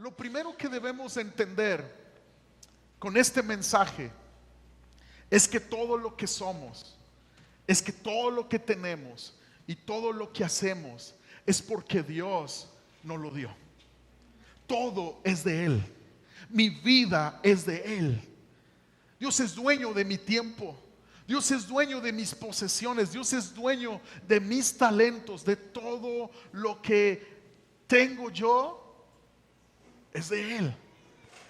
lo primero que debemos entender con este mensaje es que todo lo que somos, es que todo lo que tenemos y todo lo que hacemos es porque Dios nos lo dio. Todo es de Él. Mi vida es de Él. Dios es dueño de mi tiempo. Dios es dueño de mis posesiones. Dios es dueño de mis talentos. De todo lo que tengo yo es de Él.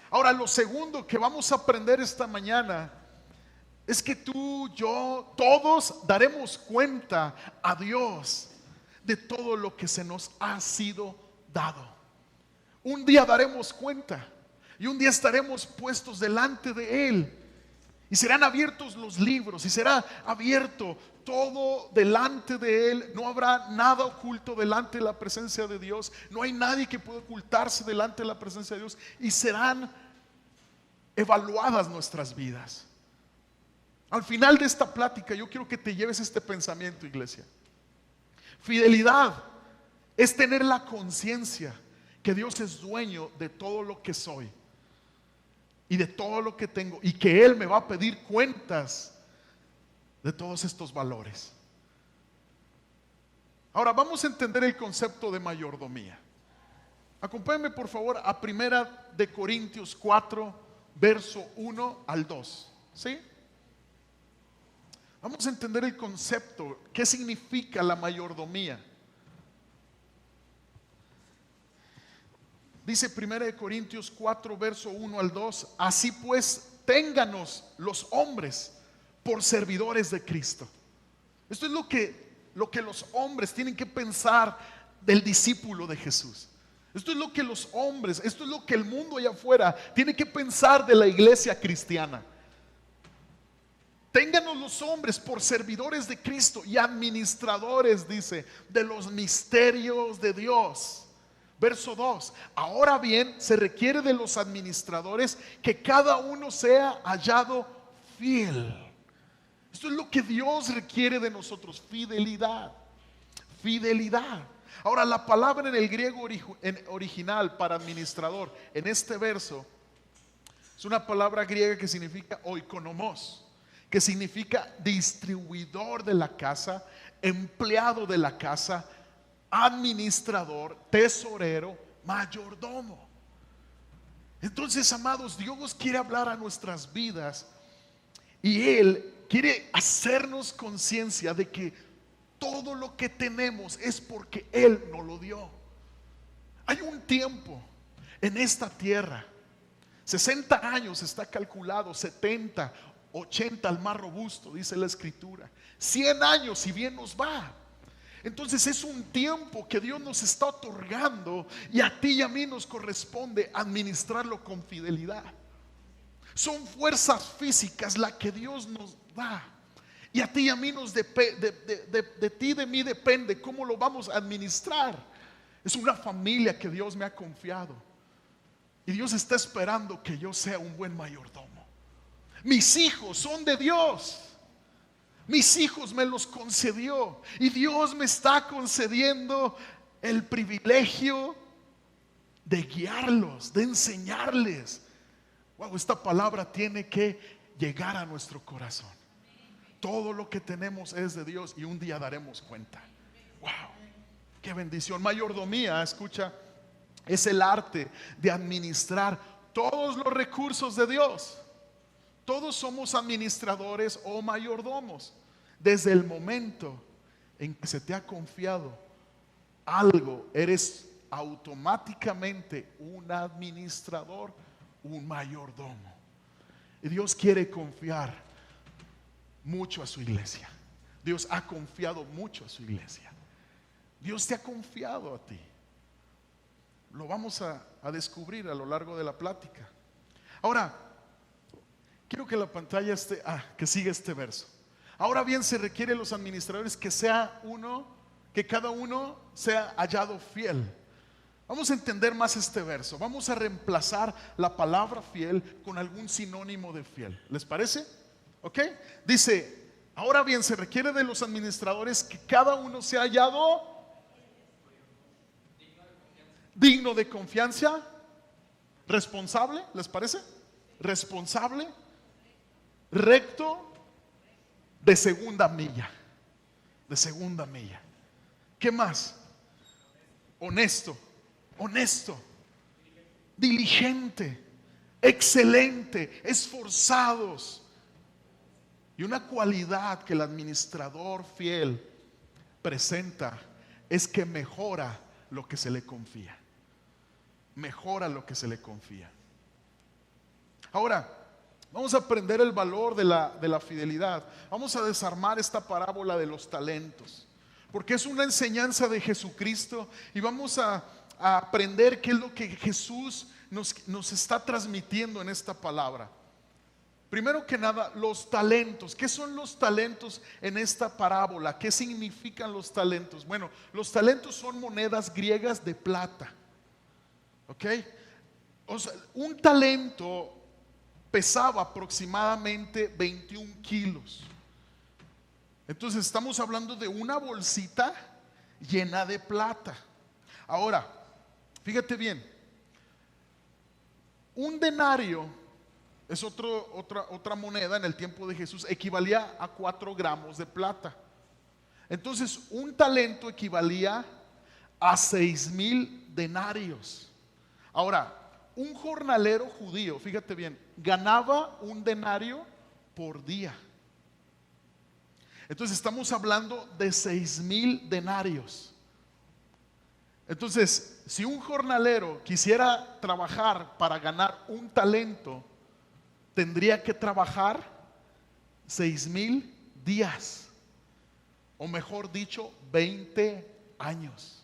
Ahora, lo segundo que vamos a aprender esta mañana es que tú, yo, todos daremos cuenta a Dios de todo lo que se nos ha sido dado. Un día daremos cuenta y un día estaremos puestos delante de Él y serán abiertos los libros y será abierto todo delante de Él. No habrá nada oculto delante de la presencia de Dios. No hay nadie que pueda ocultarse delante de la presencia de Dios y serán evaluadas nuestras vidas. Al final de esta plática yo quiero que te lleves este pensamiento, iglesia. Fidelidad es tener la conciencia que Dios es dueño de todo lo que soy y de todo lo que tengo, y que Él me va a pedir cuentas de todos estos valores. Ahora vamos a entender el concepto de mayordomía. Acompáñenme por favor a 1 de Corintios 4, verso 1 al 2. ¿Sí? Vamos a entender el concepto, qué significa la mayordomía. Dice 1 de Corintios 4, verso 1 al 2: así pues, ténganos los hombres por servidores de Cristo. Esto es lo que los hombres tienen que pensar del discípulo de Jesús. Esto es lo que los hombres, esto es lo que el mundo allá afuera tiene que pensar de la iglesia cristiana. Ténganos los hombres por servidores de Cristo y administradores, dice, de los misterios de Dios. Verso 2: ahora bien, se requiere de los administradores que cada uno sea hallado fiel. Esto es lo que Dios requiere de nosotros: fidelidad. Fidelidad. Ahora, la palabra en el griego original para administrador en este verso es una palabra griega que significa oikonomos, que significa distribuidor de la casa, empleado de la casa, administrador, tesorero, mayordomo. Entonces, amados, Dios quiere hablar a nuestras vidas y Él quiere hacernos conciencia de que todo lo que tenemos es porque Él nos lo dio. Hay un tiempo en esta tierra, 60 años está calculado, 70, 80 al más robusto, dice la escritura, 100 años si bien nos va. Entonces es un tiempo que Dios nos está otorgando y a ti y a mí nos corresponde administrarlo con fidelidad. Son fuerzas físicas las que Dios nos da y a ti y a mí de ti y de mí depende cómo lo vamos a administrar. Es una familia que Dios me ha confiado y Dios está esperando que yo sea un buen mayordomo. Mis hijos son de Dios. Mis hijos me los concedió y Dios me está concediendo el privilegio de guiarlos, de enseñarles. Wow, esta palabra tiene que llegar a nuestro corazón. Todo lo que tenemos es de Dios y un día daremos cuenta. Wow, qué bendición. Mayordomía, escucha, es el arte de administrar todos los recursos de Dios. Todos somos administradores o mayordomos. Desde el momento en que se te ha confiado algo, eres automáticamente un administrador, un mayordomo. Y Dios quiere confiar mucho a su iglesia. Dios ha confiado mucho a su iglesia. Dios te ha confiado a ti. Lo vamos a descubrir a lo largo de la plática. Ahora, quiero que la pantalla esté, que siga este verso. Ahora bien, se requiere de los administradores que cada uno sea hallado fiel. Vamos a entender más este verso. Vamos a reemplazar la palabra fiel con algún sinónimo de fiel. ¿Les parece? ¿Ok? Dice, ahora bien, se requiere de los administradores que cada uno sea hallado digno de confianza. responsable, ¿les parece? Responsable, recto, de segunda milla. De segunda milla. ¿Qué más? Honesto, honesto, diligente, excelente, esforzados. Y una cualidad que el administrador fiel presenta es que mejora lo que se le confía. Mejora lo que se le confía. Ahora, vamos a aprender el valor de la fidelidad. Vamos a desarmar esta parábola de los talentos, porque es una enseñanza de Jesucristo y vamos a aprender qué es lo que Jesús nos está transmitiendo en esta palabra. Primero que nada, los talentos. ¿Qué son los talentos en esta parábola? ¿Qué significan los talentos? Bueno, los talentos son monedas griegas de plata. ¿Ok? O sea, un talento pesaba aproximadamente 21 kilos. Entonces estamos hablando de una bolsita llena de plata. Ahora, fíjate bien, un denario es otra moneda en el tiempo de Jesús, equivalía a 4 gramos de plata. Entonces un talento equivalía a 6,000 denarios. Ahora, un jornalero judío, fíjate bien, ganaba un denario por día. Entonces estamos hablando de 6,000 denarios. Entonces, si un jornalero quisiera trabajar para ganar un talento, tendría que trabajar 6,000 días, o mejor dicho, 20 años.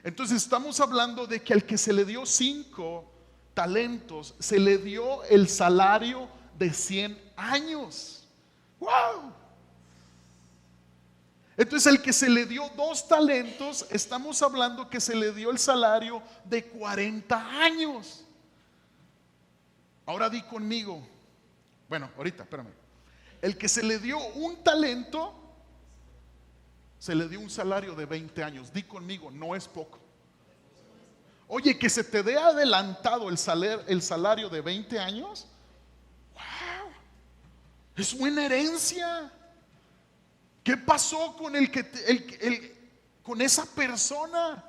Entonces estamos hablando de que al que se le dio 5 talentos, se le dio el salario de 100 años. ¡Wow! Entonces el que se le dio 2 talentos, estamos hablando que se le dio el salario de 40 años. Ahora di conmigo, bueno, ahorita, espérame. El que se le dio un talento, se le dio un salario de 20 años. Di conmigo, no es poco. Oye, que se te dé adelantado el salario de 20 años. ¡Wow! Es buena herencia. ¿Qué pasó con con esa persona?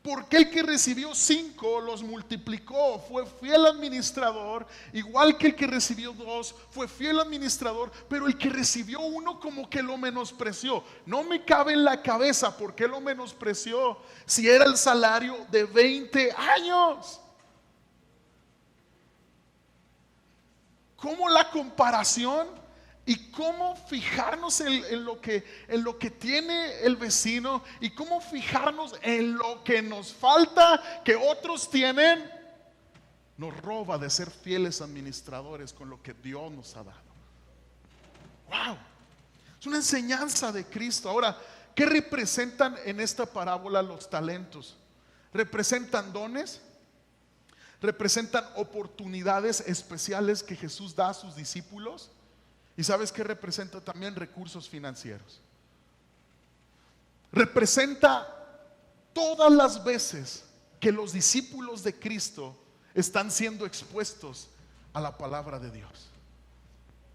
Porque el que recibió 5 los multiplicó, fue fiel administrador, igual que el que recibió 2 fue fiel administrador, pero el que recibió 1 como que lo menospreció. No me cabe en la cabeza por qué lo menospreció si era el salario de 20 años. ¿Cómo la comparación? Y cómo fijarnos en lo que tiene el vecino, y cómo fijarnos en lo que nos falta que otros tienen, nos roba de ser fieles administradores con lo que Dios nos ha dado. Wow, es una enseñanza de Cristo. Ahora, ¿qué representan en esta parábola los talentos? Representan dones, representan oportunidades especiales que Jesús da a sus discípulos. ¿Y sabes qué representa también? Recursos financieros. Representa todas las veces que los discípulos de Cristo están siendo expuestos a la palabra de Dios.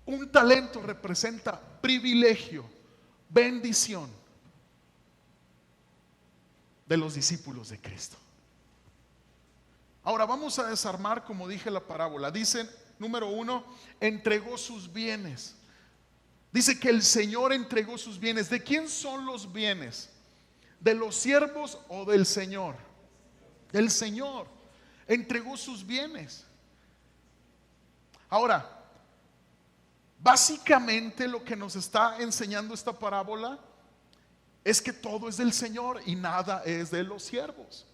Un talento representa privilegio, bendición de los discípulos de Cristo. Ahora vamos a desarmar, como dije, la parábola. Dicen, número 1, entregó sus bienes. Dice que el Señor entregó sus bienes. ¿De quién son los bienes? ¿De los siervos o del Señor? Del Señor. Entregó sus bienes. Ahora, básicamente lo que nos está enseñando esta parábola es que todo es del Señor y nada es de los siervos.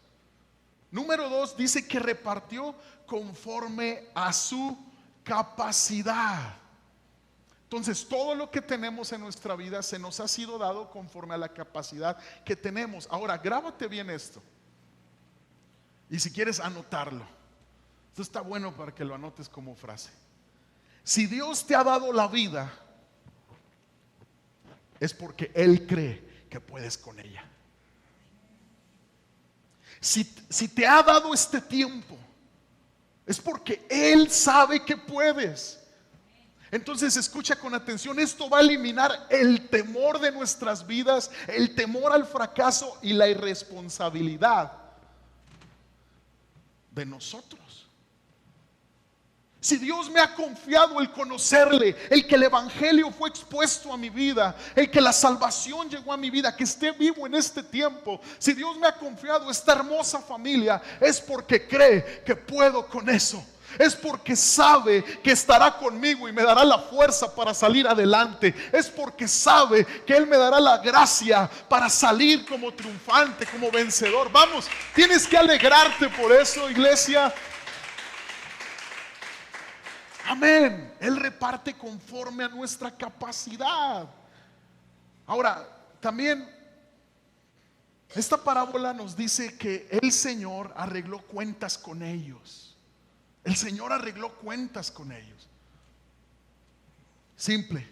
Número 2, dice que repartió conforme a su capacidad. Entonces, todo lo que tenemos en nuestra vida se nos ha sido dado conforme a la capacidad que tenemos. Ahora, grábate bien esto. Y si quieres anotarlo, esto está bueno para que lo anotes como frase. Si Dios te ha dado la vida, es porque Él cree que puedes con ella. Si te ha dado este tiempo, Es porque Él sabe que puedes. Entonces escucha con atención, esto va a eliminar el temor de nuestras vidas, el temor al fracaso y la irresponsabilidad de nosotros. Si Dios me ha confiado el conocerle, el que el evangelio fue expuesto a mi vida, el que la salvación llegó a mi vida, que esté vivo en este tiempo, si Dios me ha confiado esta hermosa familia, es porque cree que puedo con eso. Es porque sabe que estará conmigo y me dará la fuerza para salir adelante. Es porque sabe que Él me dará la gracia para salir como triunfante, como vencedor. Vamos, tienes que alegrarte por eso, iglesia. Amén. Él reparte conforme a nuestra capacidad. Ahora, también esta parábola nos dice que el Señor arregló cuentas con ellos. El Señor arregló cuentas con ellos. Simple.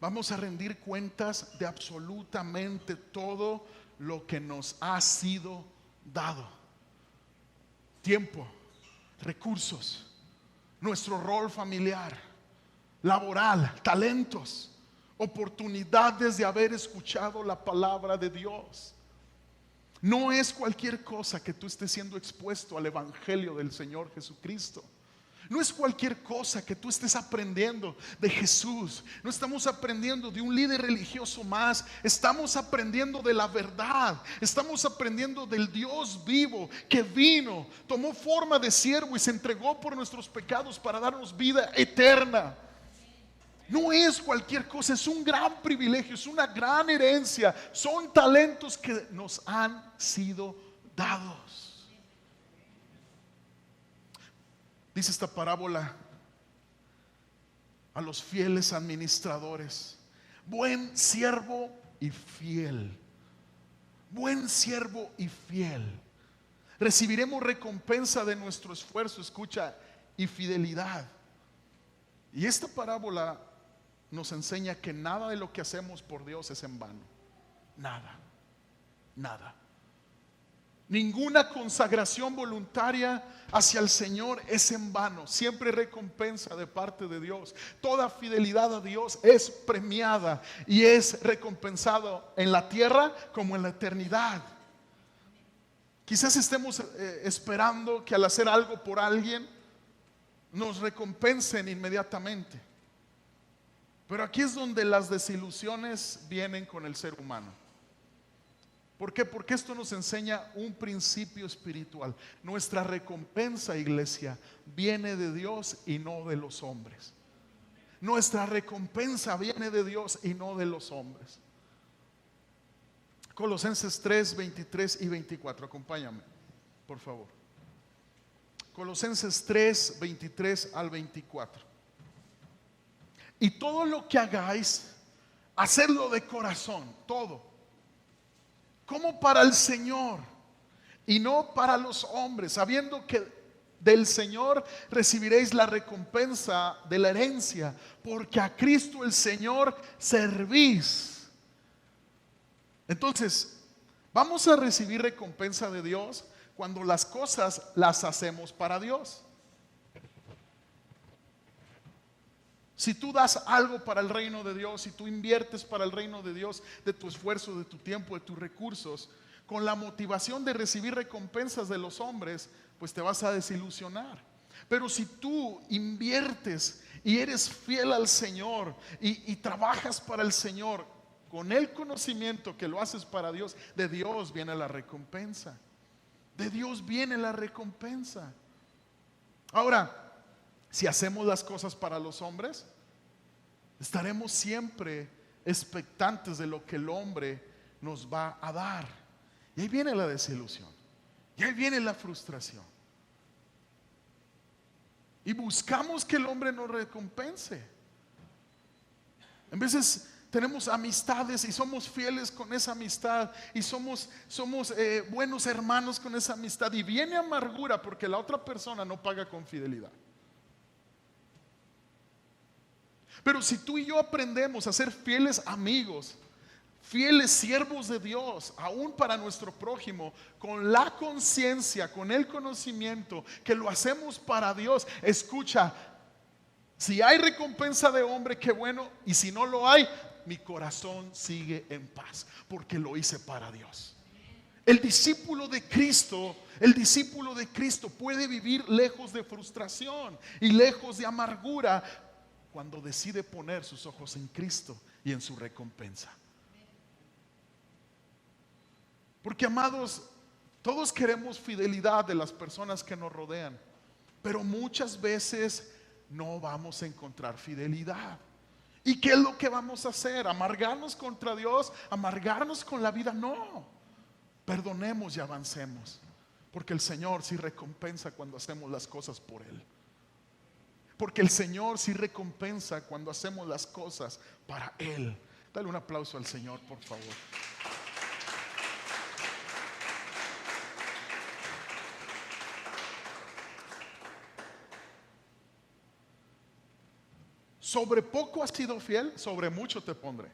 Vamos a rendir cuentas de absolutamente todo lo que nos ha sido dado. Tiempo, recursos, nuestro rol familiar, laboral, talentos, oportunidades de haber escuchado la palabra de Dios. No es cualquier cosa que tú estés siendo expuesto al evangelio del Señor Jesucristo. No es cualquier cosa que tú estés aprendiendo de Jesús. No estamos aprendiendo de un líder religioso más. Estamos aprendiendo de la verdad. Estamos aprendiendo del Dios vivo que vino, tomó forma de siervo y se entregó por nuestros pecados para darnos vida eterna. No es cualquier cosa, es un gran privilegio, es una gran herencia. Son talentos que nos han sido dados. Dice esta parábola a los fieles administradores: buen siervo y fiel. Buen siervo y fiel. Recibiremos recompensa de nuestro esfuerzo, escucha, y fidelidad. Y esta parábola nos enseña que nada de lo que hacemos por Dios es en vano. Nada, nada. Ninguna consagración voluntaria hacia el Señor es en vano. Siempre hay recompensa de parte de Dios. Toda fidelidad a Dios es premiada y es recompensado en la tierra como en la eternidad. Quizás estemos esperando que al hacer algo por alguien nos recompensen inmediatamente. Pero aquí es donde las desilusiones vienen con el ser humano. ¿Por qué? Porque esto nos enseña un principio espiritual. Nuestra recompensa, iglesia, viene de Dios y no de los hombres. Nuestra recompensa viene de Dios y no de los hombres. Colosenses 3, 23 y 24. Acompáñame, por favor. Colosenses 3, 23 al 24. Y todo lo que hagáis, hacedlo de corazón, todo, como para el Señor y no para los hombres, sabiendo que del Señor recibiréis la recompensa de la herencia, porque a Cristo el Señor servís. Entonces, vamos a recibir recompensa de Dios cuando las cosas las hacemos para Dios. Si tú das algo para el reino de Dios, si tú inviertes para el reino de Dios, de tu esfuerzo, de tu tiempo, de tus recursos, con la motivación de recibir recompensas de los hombres, pues te vas a desilusionar. Pero si tú inviertes y eres fiel al Señor y trabajas para el Señor con el conocimiento que lo haces para Dios, de Dios viene la recompensa. De Dios viene la recompensa. Ahora, si hacemos las cosas para los hombres, estaremos siempre expectantes de lo que el hombre nos va a dar. Y ahí viene la desilusión. Y ahí viene la frustración. Y buscamos que el hombre nos recompense. En veces tenemos amistades y somos fieles con esa amistad y somos buenos hermanos con esa amistad, y viene amargura porque la otra persona no paga con fidelidad. Pero si tú y yo aprendemos a ser fieles amigos, fieles siervos de Dios, aún para nuestro prójimo, con la conciencia, con el conocimiento que lo hacemos para Dios. Escucha, si hay recompensa de hombre, qué bueno, y si no lo hay, mi corazón sigue en paz, porque lo hice para Dios. El discípulo de Cristo puede vivir lejos de frustración y lejos de amargura cuando decide poner sus ojos en Cristo y en su recompensa. Porque, amados, todos queremos fidelidad de las personas que nos rodean, pero muchas veces no vamos a encontrar fidelidad. ¿Y qué es lo que vamos a hacer? ¿Amargarnos contra Dios? ¿Amargarnos con la vida? No. Perdonemos y avancemos, porque el Señor sí recompensa cuando hacemos las cosas por Él. Porque el Señor sí recompensa cuando hacemos las cosas para Él. Dale un aplauso al Señor, por favor. Sobre poco has sido fiel, sobre mucho te pondré.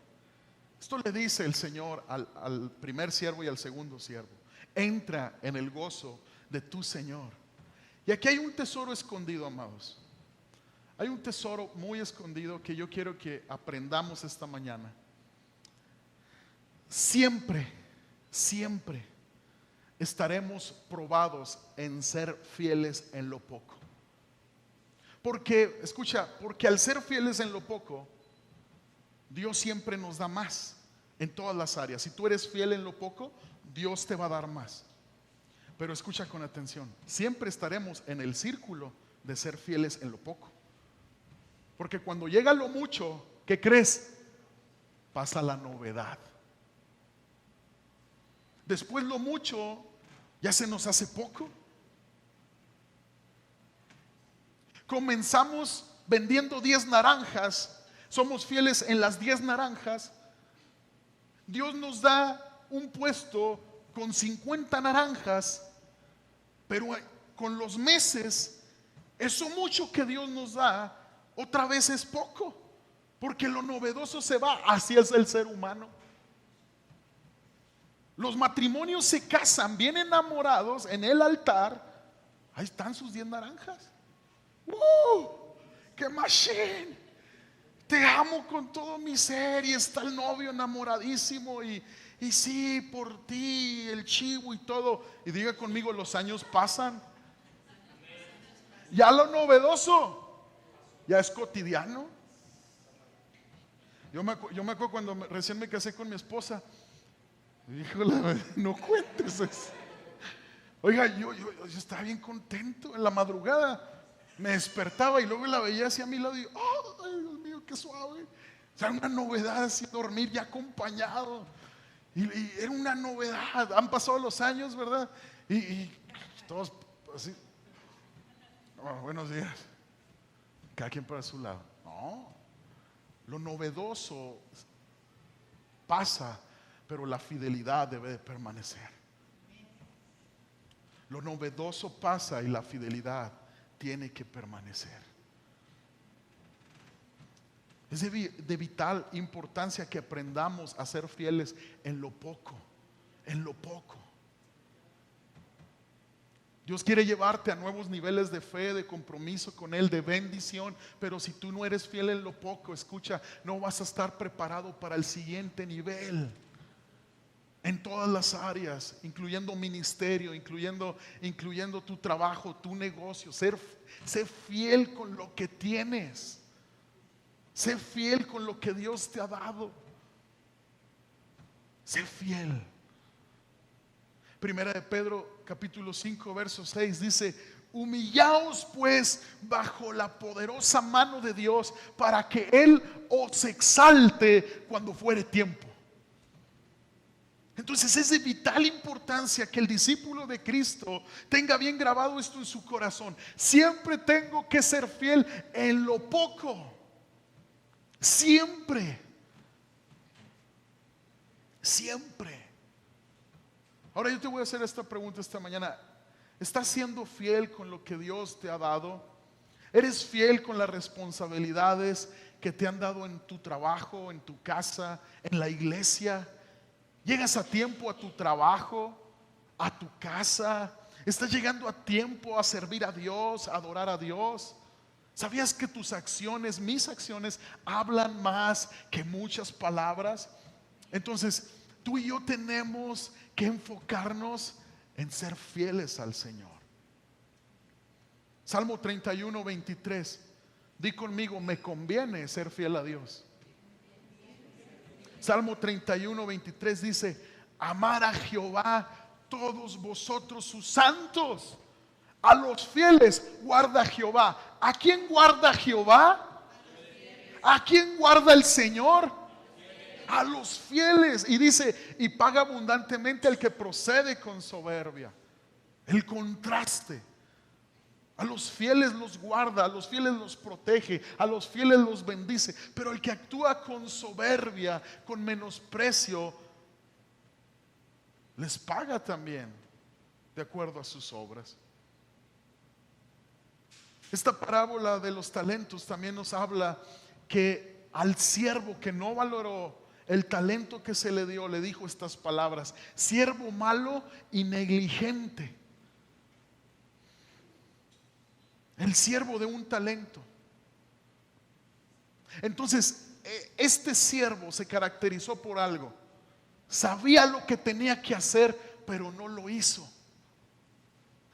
Esto le dice el Señor al primer siervo y al segundo siervo. Entra en el gozo de tu Señor. Y aquí hay un tesoro escondido, amados. Hay un tesoro muy escondido que yo quiero que aprendamos esta mañana. Siempre, siempre estaremos probados en ser fieles en lo poco. Porque, escucha, porque al ser fieles en lo poco, Dios siempre nos da más en todas las áreas. Si tú eres fiel en lo poco, Dios te va a dar más. Pero escucha con atención, siempre estaremos en el círculo de ser fieles en lo poco. Porque cuando llega lo mucho, ¿qué crees? Pasa la novedad. Después lo mucho ya se nos hace poco. Comenzamos vendiendo 10 naranjas, somos fieles en las 10 naranjas. Dios nos da un puesto con 50 naranjas, pero con los meses, eso mucho que Dios nos da, otra vez es poco, porque lo novedoso se va. Así es el ser humano. Los matrimonios se casan bien enamorados en el altar. Ahí están sus 10 naranjas. ¡Qué machine! Te amo con todo mi ser. Y está el novio enamoradísimo. Y sí, por ti, el chivo y todo. Y diga conmigo, los años pasan. Ya lo novedoso ya es cotidiano. Yo me acuerdo cuando recién me casé con mi esposa. Híjole, no cuentes eso. Oiga, yo estaba bien contento. En la madrugada me despertaba y luego la veía así a mi lado y ay, Dios mío, qué suave. O sea, una novedad así, dormir ya acompañado. Y era una novedad. Han pasado los años, ¿verdad? Y todos así. Oh, buenos días. Cada quien para su lado. No, lo novedoso pasa, pero la fidelidad debe de permanecer. Lo novedoso pasa y la fidelidad tiene que permanecer. Es de vital importancia que aprendamos a ser fieles en lo poco, en lo poco. Dios quiere llevarte a nuevos niveles de fe, de compromiso con Él, de bendición. Pero si tú no eres fiel en lo poco, escucha, no vas a estar preparado para el siguiente nivel. En todas las áreas, incluyendo ministerio, incluyendo tu trabajo, tu negocio. Sé fiel con lo que tienes. Sé fiel con lo que Dios te ha dado. Sé fiel. Primera de Pedro capítulo 5 verso 6 dice: humillaos pues bajo la poderosa mano de Dios, para que Él os exalte cuando fuere tiempo. Entonces es de vital importancia que el discípulo de Cristo tenga bien grabado esto en su corazón. Siempre tengo que ser fiel en lo poco. Siempre. Siempre. Ahora yo te voy a hacer esta pregunta esta mañana. ¿Estás siendo fiel con lo que Dios te ha dado? ¿Eres fiel con las responsabilidades que te han dado en tu trabajo, en tu casa, en la iglesia? Llegas a tiempo a tu trabajo, a tu casa. Estás llegando a tiempo a servir a Dios, a adorar a Dios. ¿Sabías que tus acciones, mis acciones, hablan más que muchas palabras? Entonces, tú y yo tenemos que enfocarnos en ser fieles al Señor. Salmo 31, 23. Di conmigo, me conviene ser fiel a Dios. Salmo 31, 23 dice: amar a Jehová todos vosotros sus santos. A los fieles guarda Jehová. ¿A quién guarda Jehová? ¿A quién guarda el Señor? A los fieles. Y dice: y paga abundantemente al que procede con soberbia. El contraste. A los fieles los guarda, a los fieles los protege, a los fieles los bendice. Pero el que actúa con soberbia, con menosprecio, les paga también de acuerdo a sus obras. Esta parábola de los talentos también nos habla que al siervo que no valoró el talento que se le dio, le dijo estas palabras: siervo malo y negligente. El siervo de un talento. Entonces, este siervo se caracterizó por algo. Sabía lo que tenía que hacer, pero no lo hizo.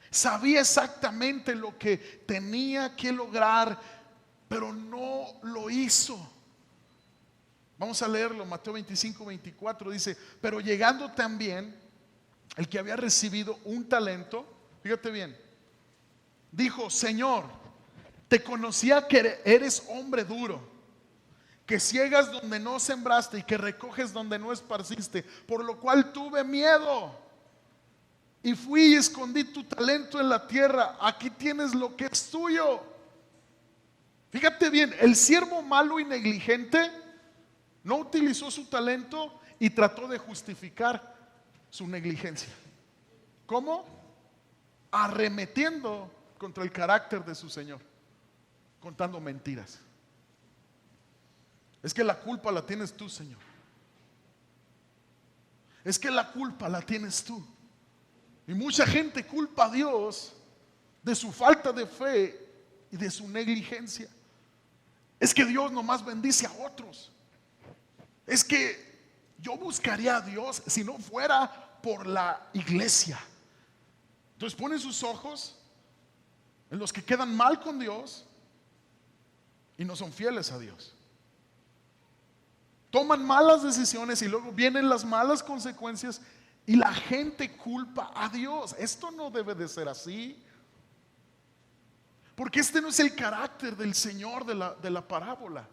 Sabía exactamente lo que tenía que lograr, pero no lo hizo. Vamos a leerlo, Mateo 25, 24 dice: pero llegando también el que había recibido un talento, fíjate bien, dijo: Señor, te conocía que eres hombre duro, que ciegas donde no sembraste y que recoges donde no esparciste, por lo cual tuve miedo y fui y escondí tu talento en la tierra. Aquí tienes lo que es tuyo. Fíjate bien, el siervo malo y negligente no utilizó su talento y trató de justificar su negligencia. ¿Cómo? Arremetiendo contra el carácter de su Señor, contando mentiras. Es que la culpa la tienes tú, Señor. Es que la culpa la tienes tú. Y mucha gente culpa a Dios de su falta de fe y de su negligencia. Es que Dios nomás bendice a otros. Es que yo buscaría a Dios si no fuera por la iglesia. Entonces ponen sus ojos en los que quedan mal con Dios y no son fieles a Dios. Toman malas decisiones y luego vienen las malas consecuencias y la gente culpa a Dios. Esto no debe de ser así, porque este no es el carácter del Señor de la parábola.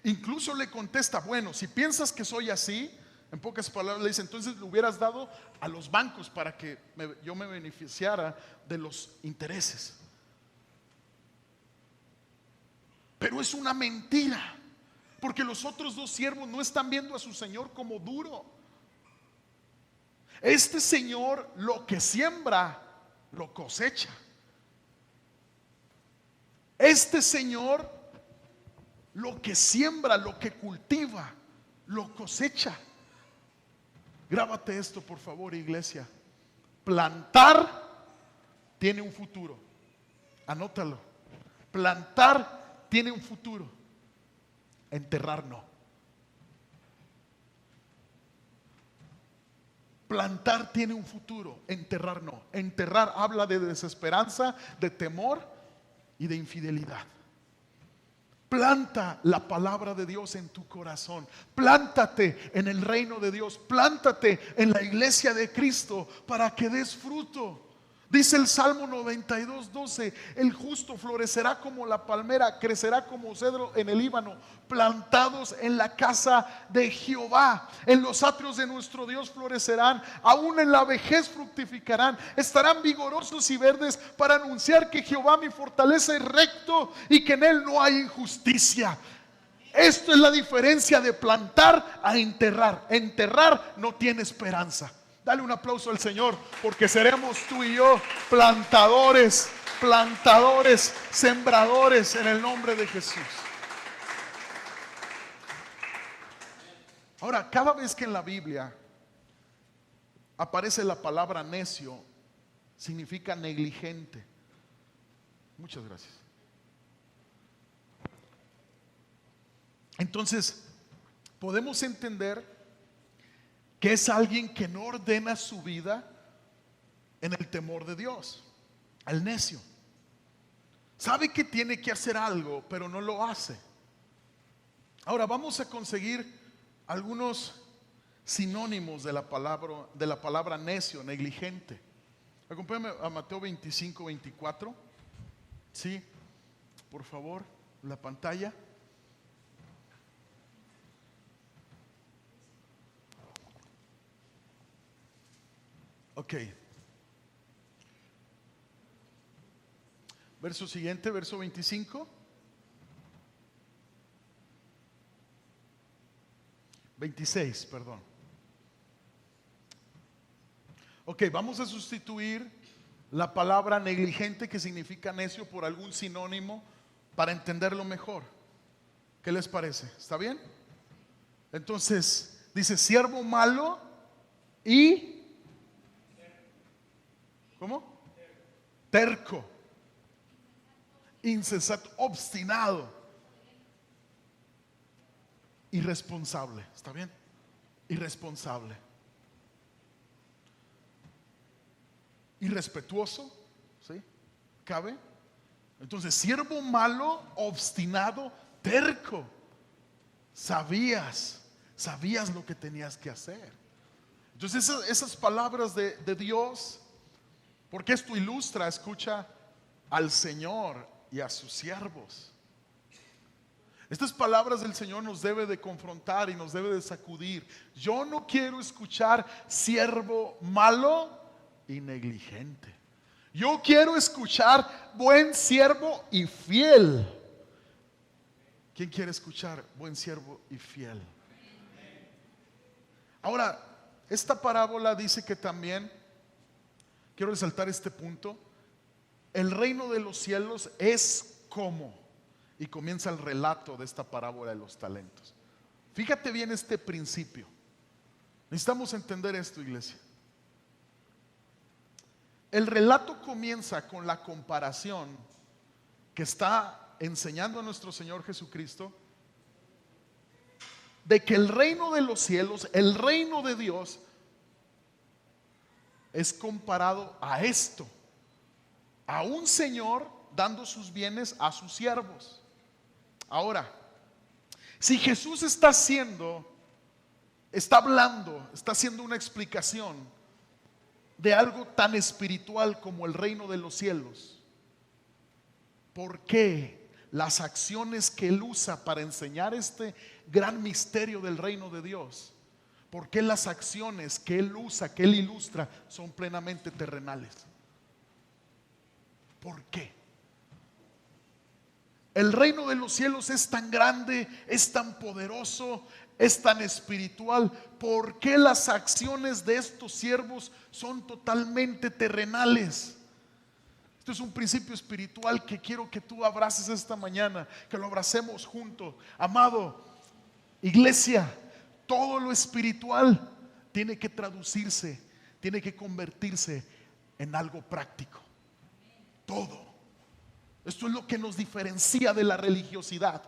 Incluso le contesta: bueno, si piensas que soy así, en pocas palabras le dice: entonces le hubieras dado a los bancos para que yo me beneficiara de los intereses. Pero es una mentira, porque los otros dos siervos no están viendo a su Señor como duro. Este Señor lo que siembra, lo cosecha. Este Señor lo que siembra, lo que cultiva, lo cosecha. Grábate esto, por favor, iglesia. Plantar tiene un futuro. Anótalo. Plantar tiene un futuro. Enterrar no. Plantar tiene un futuro. Enterrar no. Enterrar habla de desesperanza, de temor y de infidelidad. Planta la palabra de Dios en tu corazón. Plántate en el reino de Dios. Plántate en la iglesia de Cristo para que des fruto. Dice el Salmo 92, 12: el justo florecerá como la palmera, crecerá como cedro en el Líbano, plantados en la casa de Jehová. En los atrios de nuestro Dios florecerán, aún en la vejez fructificarán, estarán vigorosos y verdes para anunciar que Jehová mi fortaleza es recto y que en él no hay injusticia. Esto es la diferencia de plantar a enterrar. Enterrar no tiene esperanza. Dale un aplauso al Señor, porque seremos tú y yo plantadores, sembradores en el nombre de Jesús. Ahora, cada vez que en la Biblia aparece la palabra necio, significa negligente. Muchas gracias. Entonces, podemos entender que es alguien que no ordena su vida en el temor de Dios. El necio sabe que tiene que hacer algo, pero no lo hace. Ahora vamos a conseguir algunos sinónimos de la palabra necio, negligente. Acompáñame a Mateo 25, 24. Sí, por favor, la pantalla. Ok. Verso siguiente, verso 25. 26, perdón. Ok, vamos a sustituir la palabra negligente, que significa necio, por algún sinónimo para entenderlo mejor. ¿Qué les parece? ¿Está bien? Entonces, dice siervo malo y... ¿Cómo? Terco, insensato, obstinado, irresponsable. ¿Está bien? Irresponsable, irrespetuoso. ¿Sí? ¿Cabe? Entonces, siervo malo, obstinado, terco. Sabías lo que tenías que hacer. Entonces, esas palabras de Dios, porque esto ilustra, escucha, al Señor y a sus siervos. Estas palabras del Señor nos debe de confrontar y nos debe de sacudir. Yo no quiero escuchar siervo malo y negligente. Yo quiero escuchar buen siervo y fiel. ¿Quién quiere escuchar buen siervo y fiel? Ahora, esta parábola dice que también, quiero resaltar este punto, el reino de los cielos es como, y comienza el relato de esta parábola de los talentos. Fíjate bien este principio. Necesitamos entender esto, iglesia. El relato comienza con la comparación que está enseñando a nuestro Señor Jesucristo de que el reino de los cielos, el reino de Dios, es comparado a esto, a un señor dando sus bienes a sus siervos. Ahora, si Jesús está hablando, está haciendo una explicación de algo tan espiritual como el reino de los cielos, ¿por qué las acciones que Él usa para enseñar este gran misterio del reino de Dios, por qué las acciones que Él usa, que Él ilustra, son plenamente terrenales? ¿Por qué? El reino de los cielos es tan grande, es tan poderoso, es tan espiritual. ¿Por qué las acciones de estos siervos son totalmente terrenales? Esto es un principio espiritual que quiero que tú abraces esta mañana, que lo abracemos juntos. Amado, iglesia, todo lo espiritual tiene que traducirse, tiene que convertirse en algo práctico. Todo. Esto es lo que nos diferencia de la religiosidad.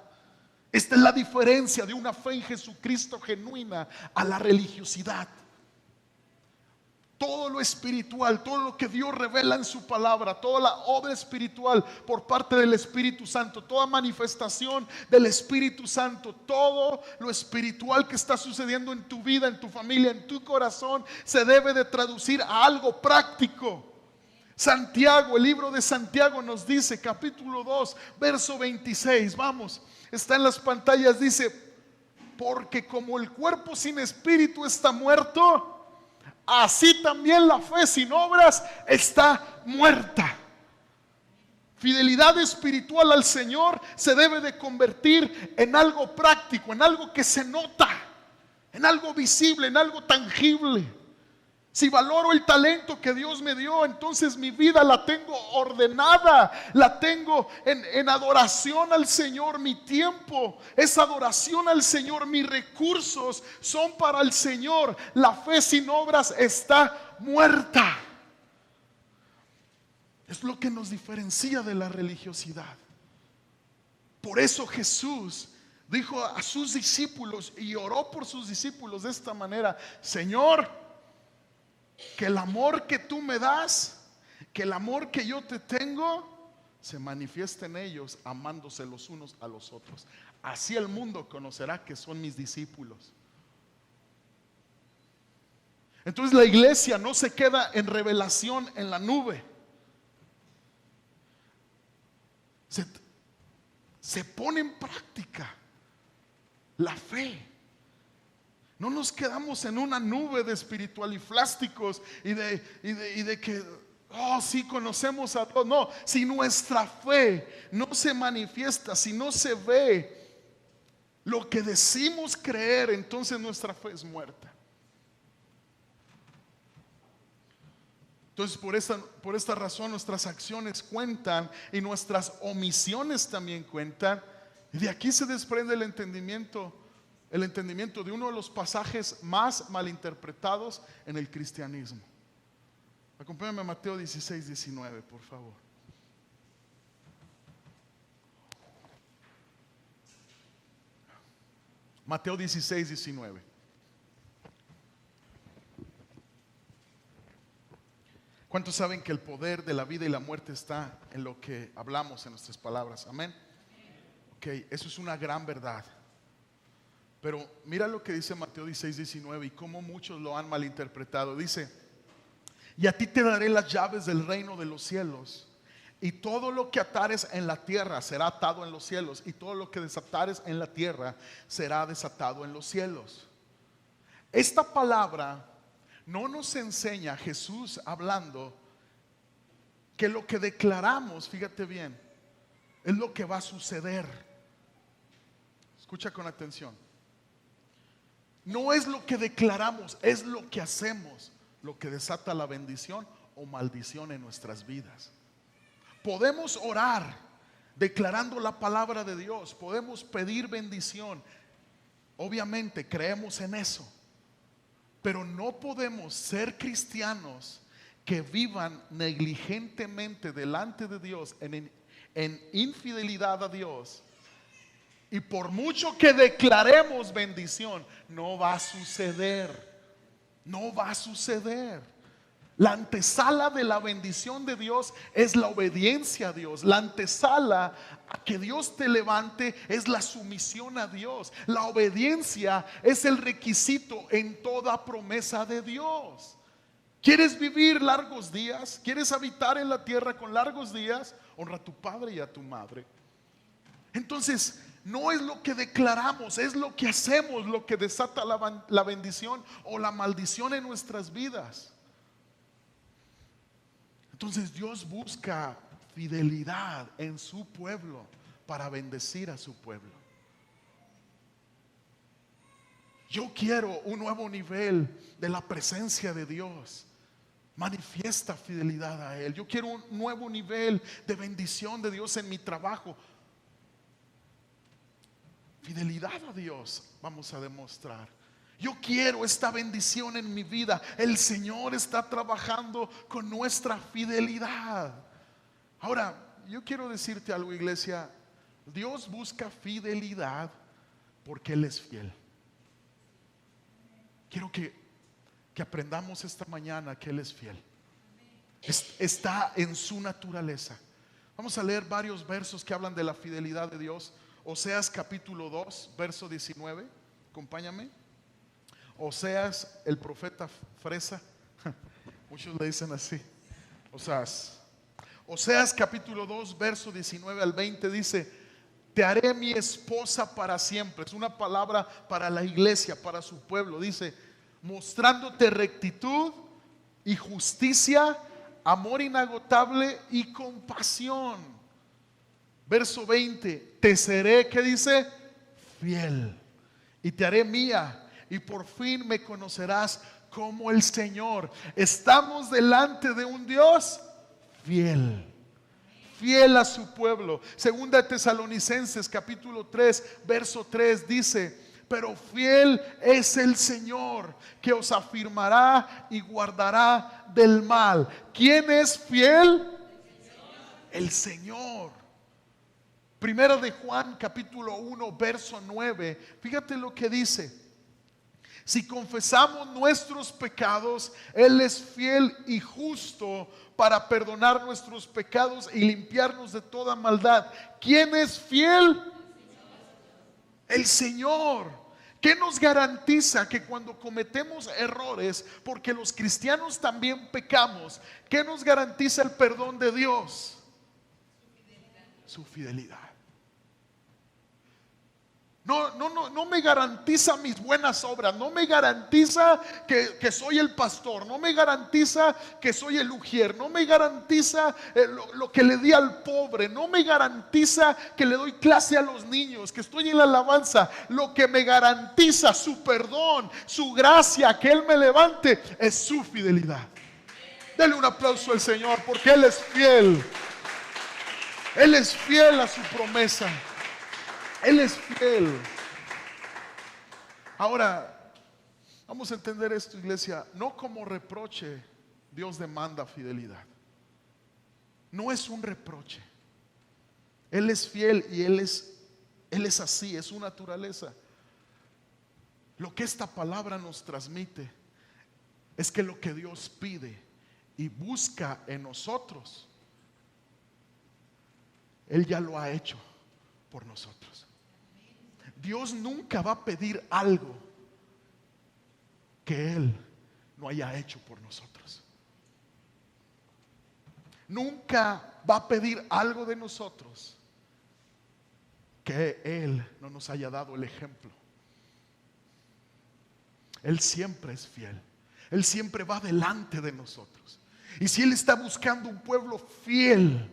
Esta es la diferencia de una fe en Jesucristo genuina a la religiosidad. Todo lo espiritual, todo lo que Dios revela en su palabra, toda la obra espiritual por parte del Espíritu Santo, toda manifestación del Espíritu Santo, todo lo espiritual que está sucediendo en tu vida, en tu familia, en tu corazón, se debe de traducir a algo práctico. Santiago, el libro de Santiago nos dice, capítulo 2, verso 26, vamos, está en las pantallas, dice: porque como el cuerpo sin espíritu está muerto, así también la fe sin obras está muerta. Fidelidad espiritual al Señor se debe de convertir en algo práctico, en algo que se nota, en algo visible, en algo tangible. Si valoro el talento que Dios me dio, entonces mi vida la tengo ordenada, la tengo en adoración al Señor. Mi tiempo es adoración al Señor, mis recursos son para el Señor. La fe sin obras está muerta. Es lo que nos diferencia de la religiosidad. Por eso Jesús dijo a sus discípulos y oró por sus discípulos de esta manera: Señor, que el amor que tú me das, que el amor que yo te tengo, se manifieste en ellos, amándose los unos a los otros. Así el mundo conocerá que son mis discípulos. Entonces la iglesia no se queda en revelación en la nube. Se pone en práctica la fe. No nos quedamos en una nube de espiritualiflásticos y de que, oh, sí conocemos a Dios. No, si nuestra fe no se manifiesta, si no se ve lo que decimos creer, entonces nuestra fe es muerta. Entonces por esta razón nuestras acciones cuentan y nuestras omisiones también cuentan. Y de aquí se desprende el entendimiento de uno de los pasajes más malinterpretados en el cristianismo. Acompáñame a Mateo 16, 19, por favor. Mateo 16, 19. ¿Cuántos saben que el poder de la vida y la muerte está en lo que hablamos, en nuestras palabras? Amén. Ok, eso es una gran verdad. Pero mira lo que dice Mateo 16, 19 y cómo muchos lo han malinterpretado. Dice: y a ti te daré las llaves del reino de los cielos, y todo lo que atares en la tierra será atado en los cielos, y todo lo que desatares en la tierra será desatado en los cielos. Esta palabra no nos enseña, Jesús hablando, que lo que declaramos, fíjate bien, es lo que va a suceder. Escucha con atención. No es lo que declaramos, es lo que hacemos lo que desata la bendición o maldición en nuestras vidas. Podemos orar declarando la palabra de Dios, podemos pedir bendición, obviamente creemos en eso, pero no podemos ser cristianos que vivan negligentemente delante de Dios en infidelidad a Dios. Y por mucho que declaremos bendición, no va a suceder. No va a suceder. La antesala de la bendición de Dios es la obediencia a Dios. La antesala a que Dios te levante es la sumisión a Dios. La obediencia es el requisito en toda promesa de Dios. ¿Quieres vivir largos días? ¿Quieres habitar en la tierra con largos días? Honra a tu padre y a tu madre. Entonces, no es lo que declaramos, es lo que hacemos lo que desata la bendición o la maldición en nuestras vidas. Entonces Dios busca fidelidad en su pueblo para bendecir a su pueblo. Yo quiero un nuevo nivel de la presencia de Dios. Manifiesta fidelidad a Él. Yo quiero un nuevo nivel de bendición de Dios en mi trabajo. Fidelidad a Dios vamos a demostrar. Yo quiero esta bendición en mi vida. El Señor está trabajando con nuestra fidelidad. Ahora, yo quiero decirte algo, iglesia. Dios busca fidelidad porque Él es fiel. Quiero que aprendamos esta mañana que Él es fiel. Está en su naturaleza. Vamos a leer varios versos que hablan de la fidelidad de Dios. Oseas capítulo 2, verso 19. Acompáñame. Oseas, el profeta fresa. Muchos le dicen así. Oseas capítulo 2, verso 19 al 20 dice: te haré mi esposa para siempre. Es una palabra para la iglesia, para su pueblo. Dice: mostrándote rectitud y justicia, amor inagotable y compasión. Verso 20: te seré, ¿qué dice? Fiel, y te haré mía, y por fin me conocerás como el Señor. Estamos delante de un Dios fiel. Fiel a su pueblo. Segunda de Tesalonicenses capítulo 3 verso 3 dice: pero fiel es el Señor, que os afirmará y guardará del mal. ¿Quién es fiel? El Señor. Primera de Juan capítulo 1 verso 9. Fíjate lo que dice: si confesamos nuestros pecados, Él es fiel y justo para perdonar nuestros pecados y limpiarnos de toda maldad. ¿Quién es fiel? El Señor. ¿Qué nos garantiza que cuando cometemos errores, porque los cristianos también pecamos, qué nos garantiza el perdón de Dios? Su fidelidad. No me garantiza mis buenas obras, no me garantiza que soy el pastor, no me garantiza que soy el ujier, no me garantiza lo que le di al pobre, no me garantiza que le doy clase a los niños, que estoy en la alabanza. Lo que me garantiza su perdón, su gracia, que Él me levante, es su fidelidad. Dele un aplauso al Señor, porque Él es fiel. Él es fiel a su promesa. Él es fiel. Ahora, vamos a entender esto, iglesia. No como reproche Dios demanda fidelidad. No es un reproche. Él es fiel y Él es así, es su naturaleza. Lo que esta palabra nos transmite es que lo que Dios pide y busca en nosotros, Él ya lo ha hecho por nosotros. Dios nunca va a pedir algo que Él no haya hecho por nosotros. Nunca va a pedir algo de nosotros que Él no nos haya dado el ejemplo. Él siempre es fiel. Él siempre va delante de nosotros. Y si Él está buscando un pueblo fiel,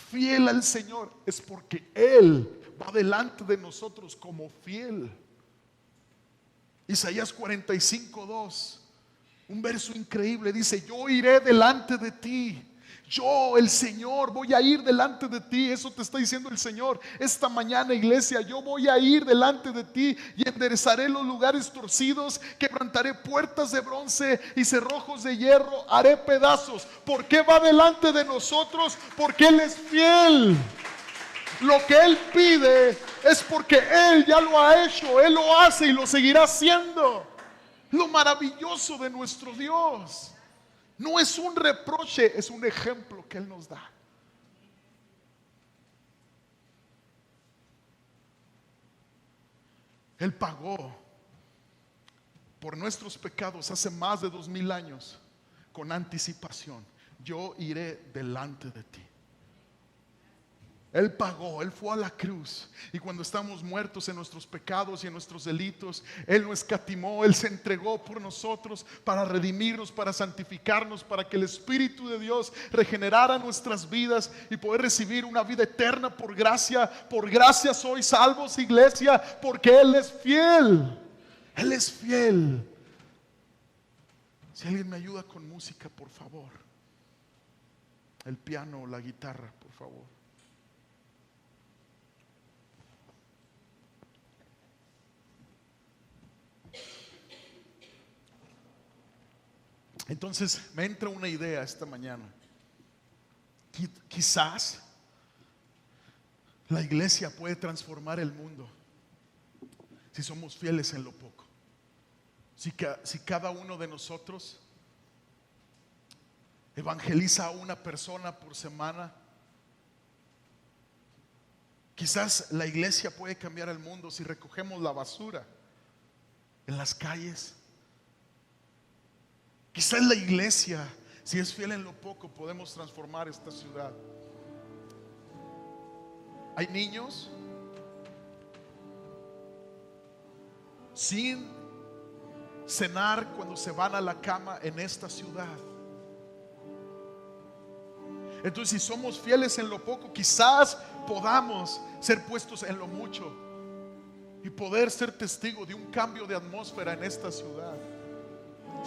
fiel al Señor, es porque Él va delante de nosotros como fiel. Isaías 45:2, un verso increíble, dice: yo iré delante de ti. Yo, el Señor, voy a ir delante de ti. Eso te está diciendo el Señor esta mañana, iglesia. Yo voy a ir delante de ti y enderezaré los lugares torcidos, quebrantaré puertas de bronce y cerrojos de hierro haré pedazos. ¿Por qué va delante de nosotros? Porque Él es fiel. Lo que Él pide es porque Él ya lo ha hecho. Él lo hace y lo seguirá haciendo. Lo maravilloso de nuestro Dios no es un reproche, es un ejemplo que Él nos da. Él pagó por nuestros pecados hace más de 2000 años con anticipación. Yo iré delante de ti. Él pagó, Él fue a la cruz. Y cuando estamos muertos en nuestros pecados y en nuestros delitos, Él no escatimó, Él se entregó por nosotros para redimirnos, para santificarnos, para que el Espíritu de Dios regenerara nuestras vidas y poder recibir una vida eterna por gracia. Por gracia sois salvos, iglesia, porque Él es fiel. Él es fiel. Si alguien me ayuda con música, por favor. El piano o la guitarra, por favor. Entonces me entra una idea esta mañana. Quizás la iglesia puede transformar el mundo si somos fieles en lo poco. Si cada uno de nosotros evangeliza a una persona por semana, quizás la iglesia puede cambiar el mundo si recogemos la basura en las calles. Quizás la iglesia, si es fiel en lo poco, podemos transformar esta ciudad. Hay niños sin cenar cuando se van a la cama en esta ciudad. Entonces, si somos fieles en lo poco, quizás podamos ser puestos en lo mucho y poder ser testigo de un cambio de atmósfera en esta ciudad.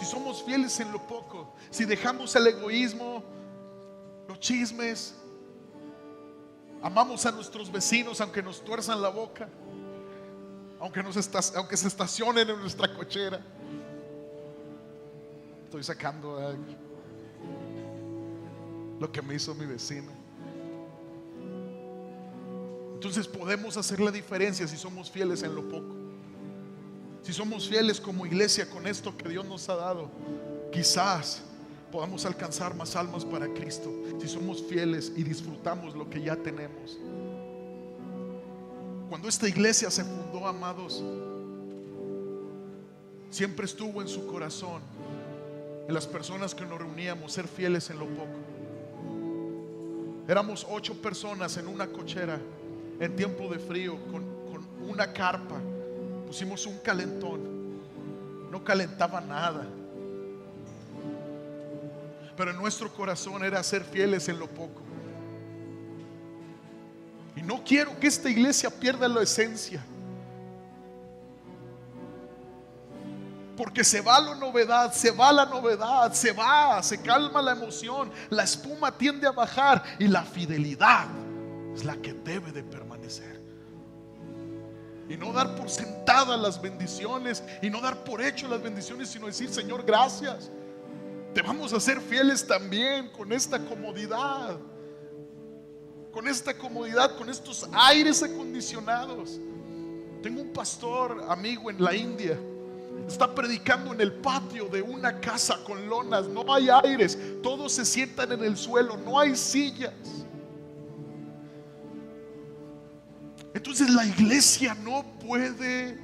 si somos fieles en lo poco, si dejamos el egoísmo, los chismes, amamos a nuestros vecinos aunque nos tuerzan la boca, aunque se estacionen en nuestra cochera. Estoy sacando lo que me hizo mi vecino. Entonces podemos hacer la diferencia si somos fieles en lo poco. Si somos fieles como iglesia con esto que Dios nos ha dado, quizás podamos alcanzar más almas para Cristo. Si somos fieles y disfrutamos lo que ya tenemos. Cuando esta iglesia se fundó, amados, siempre estuvo en su corazón, en las personas que nos reuníamos, ser fieles en lo poco. Éramos 8 personas en una cochera en tiempo de frío, con una carpa. Pusimos un calentón, no calentaba nada, pero en nuestro corazón era ser fieles en lo poco. Y no quiero que esta iglesia pierda la esencia, porque se va la novedad, se calma la emoción, la espuma tiende a bajar y la fidelidad es la que debe de permanecer. Y no dar por sentadas las bendiciones, y no dar por hecho las bendiciones, sino decir: Señor, gracias. Te vamos a ser fieles también con esta comodidad, con estos aires acondicionados. Tengo un pastor amigo en la India, está predicando en el patio de una casa con lonas. No hay aires, todos se sientan en el suelo, no hay sillas. Entonces la iglesia no puede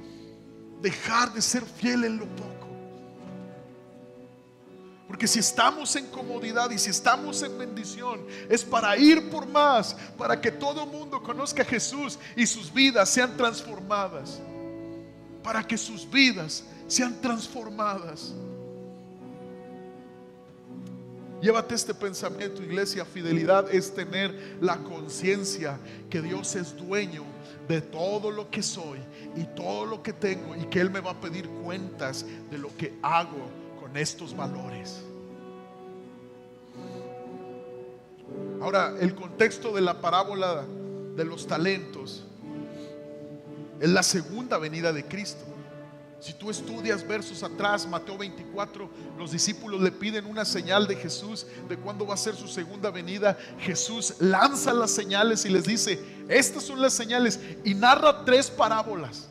dejar de ser fiel en lo poco, porque si estamos en comodidad y si estamos en bendición, es para ir por más, para que todo el mundo conozca a Jesús y sus vidas sean transformadas, para que sus vidas sean transformadas. Llévate este pensamiento, iglesia: fidelidad es tener la conciencia que Dios es dueño de todo lo que soy y todo lo que tengo, y que Él me va a pedir cuentas de lo que hago con estos valores. Ahora, el contexto de la parábola de los talentos es la segunda venida de Cristo. Si tú estudias versos atrás, Mateo 24, los discípulos le piden una señal de Jesús, de cuándo va a ser su segunda venida. Jesús lanza las señales y les dice: estas son las señales, y narra 3 parábolas.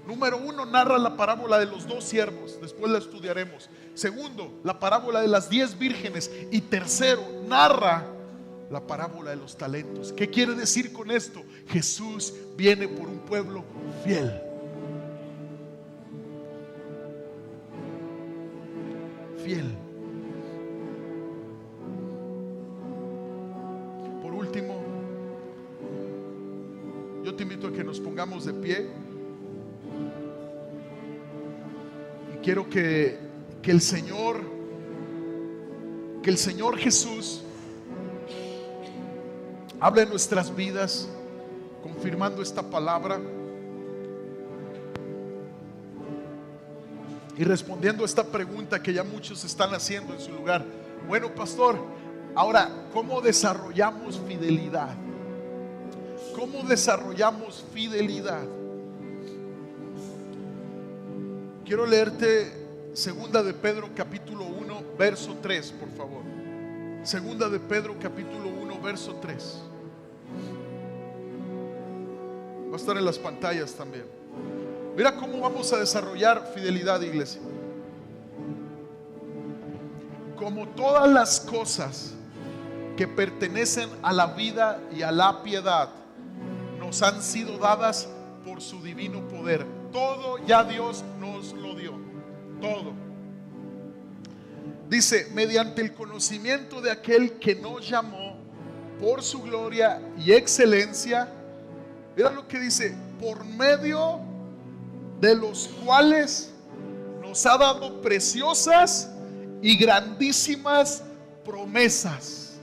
Número 1, narra la parábola de los 2 siervos, después la estudiaremos. Segundo, la parábola de las 10 vírgenes. Y tercero, narra la parábola de los talentos. ¿Qué quiere decir con esto? Jesús viene por un pueblo fiel. Fiel. Por último, yo te invito a que nos pongamos de pie, y quiero que el Señor Jesús hable en nuestras vidas, confirmando esta palabra y respondiendo a esta pregunta que ya muchos están haciendo en su lugar. Bueno, pastor, ahora, ¿cómo desarrollamos fidelidad? ¿Cómo desarrollamos fidelidad? Quiero leerte Segunda de Pedro capítulo 1 verso 3, por favor. Segunda de Pedro capítulo 1 verso 3. Va a estar en las pantallas también. Mira cómo vamos a desarrollar fidelidad, iglesia. Como todas las cosas que pertenecen a la vida y a la piedad nos han sido dadas por su divino poder. Todo ya Dios nos lo dio. Todo. Dice: mediante el conocimiento de aquel que nos llamó por su gloria y excelencia. Mira lo que dice: por medio de los cuales nos ha dado preciosas y grandísimas promesas.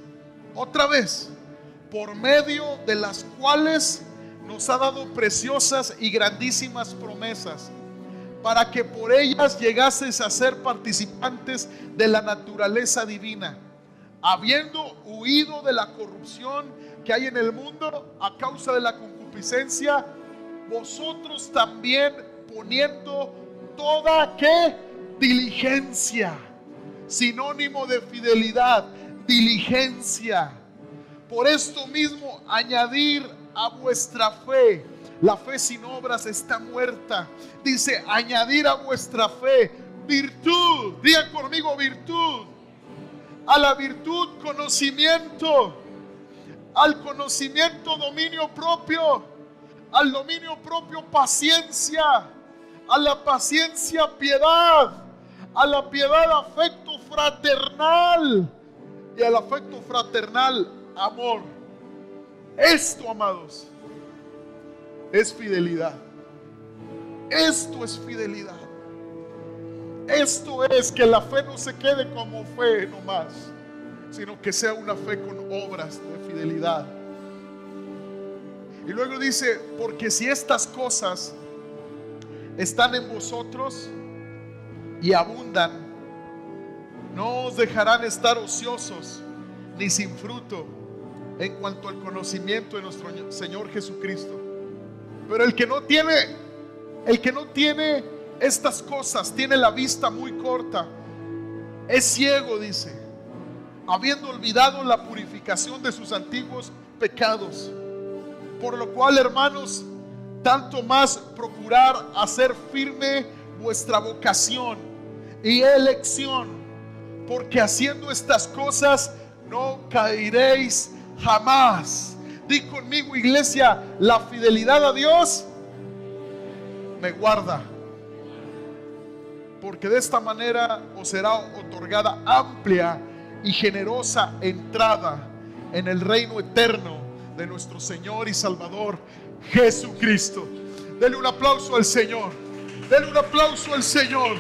Otra vez: por medio de las cuales nos ha dado preciosas y grandísimas promesas, para que por ellas llegases a ser participantes de la naturaleza divina, habiendo huido de la corrupción que hay en el mundo a causa de la concupiscencia, vosotros también poniendo toda ¿qué? Diligencia, sinónimo de fidelidad, diligencia. Por esto mismo añadir a vuestra fe. La fe sin obras está muerta. Dice, añadir a vuestra fe virtud. Digan conmigo, virtud. A la virtud, conocimiento. Al conocimiento, dominio propio. Al dominio propio, paciencia. A la paciencia, piedad. A la piedad, afecto fraternal. Y al afecto fraternal, amor. Esto, amados, es fidelidad. Esto es fidelidad. Esto es que la fe no se quede como fe nomás, sino que sea una fe con obras de fidelidad. Y luego dice, porque si estas cosas están en vosotros y abundan, no os dejarán estar ociosos ni sin fruto en cuanto al conocimiento de nuestro Señor Jesucristo. Pero el que no tiene estas cosas, tiene la vista muy corta, es ciego, dice, habiendo olvidado la purificación de sus antiguos pecados. Por lo cual, hermanos, tanto más procurar hacer firme vuestra vocación y elección, porque haciendo estas cosas no caeréis jamás. Di conmigo, iglesia, la fidelidad a Dios me guarda, porque de esta manera os será otorgada amplia y generosa entrada en el reino eterno de nuestro Señor y Salvador Jesucristo. Denle un aplauso al Señor. Denle un aplauso al Señor.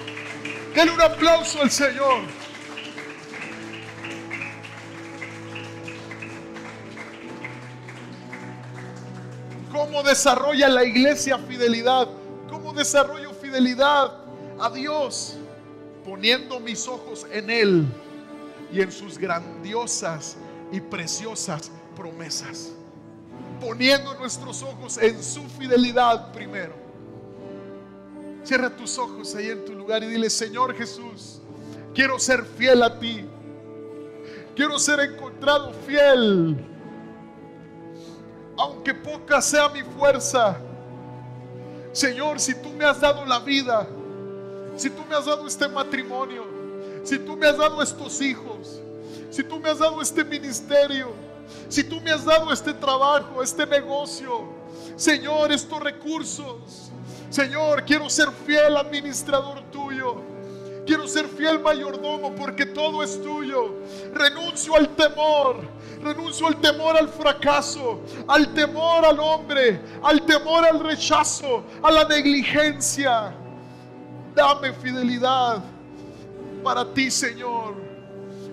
Denle un aplauso al Señor. ¿Cómo desarrolla la iglesia fidelidad? ¿Cómo desarrollo fidelidad a Dios? Poniendo mis ojos en Él y en sus grandiosas y preciosas promesas. Poniendo nuestros ojos en su fidelidad primero. Cierra tus ojos ahí en tu lugar y dile: Señor Jesús, quiero ser fiel a ti. Quiero ser encontrado fiel, aunque poca sea mi fuerza. Señor, si tú me has dado la vida, si tú me has dado este matrimonio, si tú me has dado estos hijos, si tú me has dado este ministerio, si tú me has dado este trabajo, este negocio, Señor, estos recursos, Señor, quiero ser fiel administrador tuyo. Quiero ser fiel mayordomo, porque todo es tuyo. Renuncio al temor al fracaso, al temor al hombre, al temor al rechazo, a la negligencia. Dame fidelidad para ti, Señor.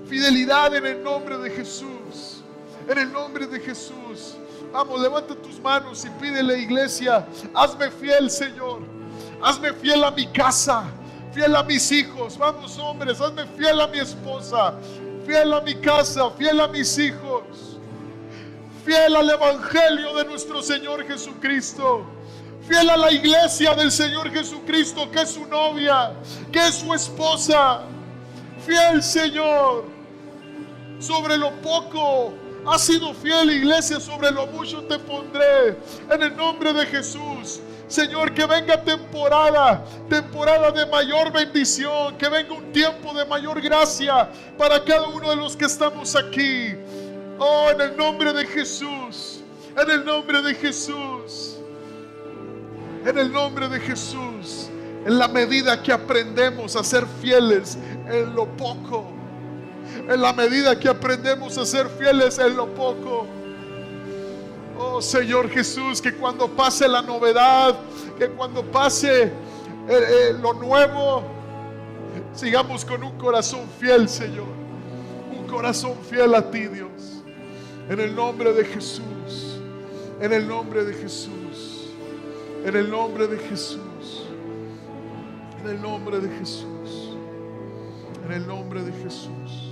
Fidelidad en el nombre de Jesús. En el nombre de Jesús. Vamos, levanta tus manos y pídele, iglesia: hazme fiel, Señor. Hazme fiel a mi casa, fiel a mis hijos. Vamos, hombres, hazme fiel a mi esposa, fiel a mi casa, fiel a mis hijos, fiel al evangelio de nuestro Señor Jesucristo, fiel a la iglesia del Señor Jesucristo, que es su novia, que es su esposa. Fiel, Señor, sobre lo poco has sido fiel, iglesia, sobre lo mucho te pondré. En el nombre de Jesús, Señor, que venga temporada de mayor bendición, que venga un tiempo de mayor gracia para cada uno de los que estamos aquí. Oh, en el nombre de Jesús, en el nombre de Jesús, en el nombre de Jesús. En la medida que aprendemos a ser fieles en lo poco, en la medida que aprendemos a ser fieles en lo poco, oh Señor Jesús, que cuando pase la novedad, que cuando pase lo nuevo, sigamos con un corazón fiel, Señor. Un corazón fiel a ti, Dios. En el nombre de Jesús. En el nombre de Jesús. En el nombre de Jesús. En el nombre de Jesús. En el nombre de Jesús.